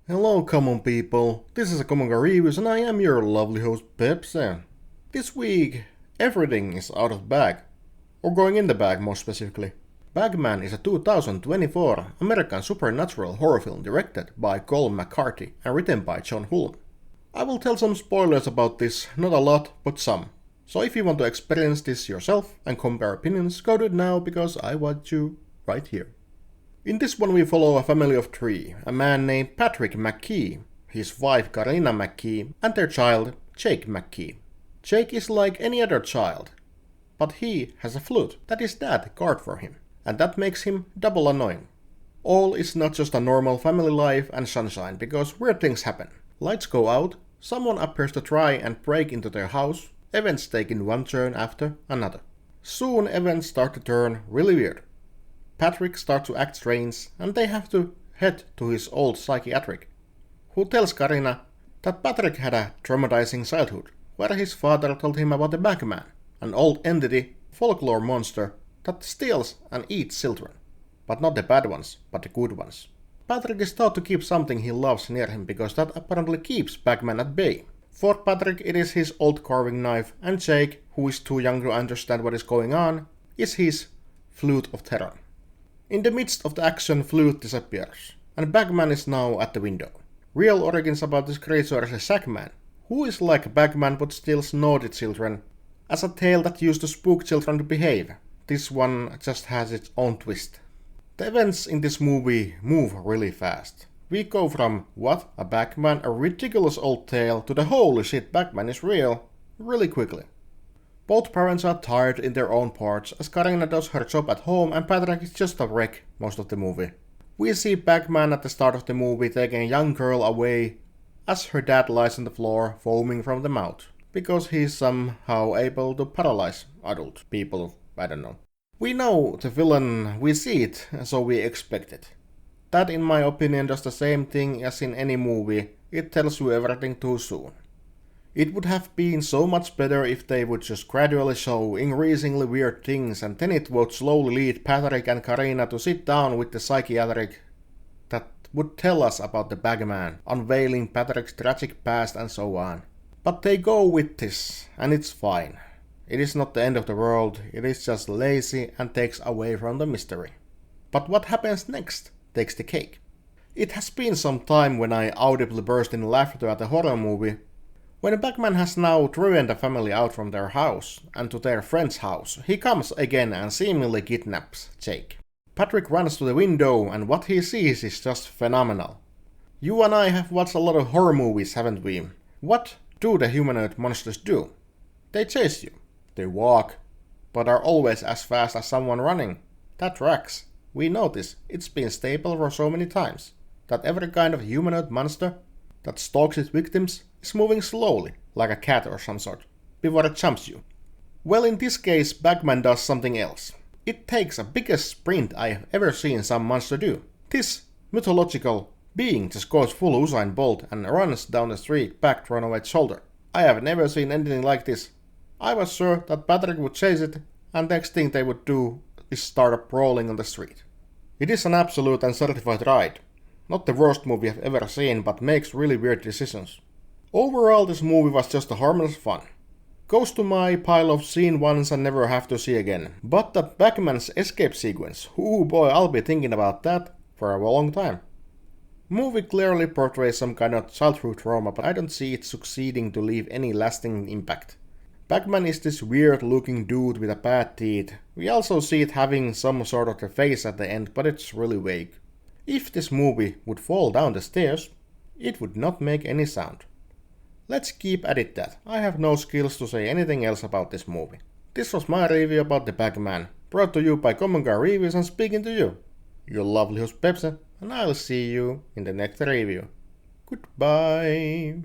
Hello common people, this is a Common Guy Reviews and I am your lovely host Pepsi. This week, everything is out of the bag. Or going in the bag more specifically. Bagman is a 2024 American supernatural horror film directed by Colin McCarthy and written by John Hull. I will tell some spoilers about this, not a lot, but some. So if you want to experience this yourself and compare opinions, go to it now because I want you right here. In this one we follow a family of three, a man named Patrick McKee, his wife Karina McKee, and their child Jake McKee. Jake is like any other child, but he has a flute that his dad got for him, and that makes him double annoying. All is not just a normal family life and sunshine, because weird things happen. Lights go out, someone appears to try and break into their house, events taking one turn after another. Soon events start to turn really weird. Patrick starts to act strange and they have to head to his old psychiatric, who tells Karina that Patrick had a traumatizing childhood, where his father told him about the Bagman, an old entity, folklore monster that steals and eats children. But not the bad ones, but the good ones. Patrick is taught to keep something he loves near him because that apparently keeps Bagman at bay. For Patrick it is his old carving knife, and Jake, who is too young to understand what is going on, is his flute of terror. In the midst of the action, flute disappears, and Bagman is now at the window. Real origins about this creature is a Sackman, who is like Bagman but steals naughty children, as a tale that used to spook children to behave. This one just has its own twist. The events in this movie move really fast. We go from what, a Bagman, a ridiculous old tale, to the holy shit, Bagman is real, really quickly. Both parents are tired in their own parts, as Karina does her job at home and Patrick is just a wreck most of the movie. We see Bagman at the start of the movie taking a young girl away, as her dad lies on the floor foaming from the mouth, because he is somehow able to paralyze adult people, I don't know. We know the villain, we see it, so we expect it. That in my opinion does the same thing as in any movie, it tells you everything too soon. It would have been so much better if they would just gradually show increasingly weird things and then it would slowly lead Patrick and Karina to sit down with the psychiatric that would tell us about the Bagman, unveiling Patrick's tragic past and so on. But they go with this, and it's fine. It is not the end of the world, it is just lazy and takes away from the mystery. But what happens next takes the cake. It has been some time when I audibly burst in laughter at a horror movie. When Bagman has now driven the family out from their house and to their friend's house, he comes again and seemingly kidnaps Jake. Patrick runs to the window and what he sees is just phenomenal. You and I have watched a lot of horror movies, haven't we? What do the humanoid monsters do? They chase you. They walk, but are always as fast as someone running. That tracks. We know this. It's been staple for so many times. That every kind of humanoid monster that stalks its victims is moving slowly, like a cat or some sort, before it jumps you. Well, in this case, Bagman does something else. It takes a biggest sprint I have ever seen some monster do. This mythological being just goes full Usain Bolt and runs down the street back thrown away its shoulder. I have never seen anything like this. I was sure that Patrick would chase it, and next thing they would do is start brawling on the street. It is an absolute and certified ride. Not the worst movie I've ever seen, but makes really weird decisions. Overall, this movie was just a harmless fun. Goes to my pile of seen once and never have to see again. But that Bagman's escape sequence, ooh boy, I'll be thinking about that for a long time. Movie clearly portrays some kind of childhood trauma, but I don't see it succeeding to leave any lasting impact. Bagman is this weird looking dude with a bad teeth. We also see it having some sort of a face at the end, but it's really vague. If this movie would fall down the stairs, it would not make any sound. Let's keep at it that. I have no skills to say anything else about this movie. This was my review about the Bagman, brought to you by Common Guy Reviews and speaking to you, your lovely host Pepsi, and I'll see you in the next review. Goodbye.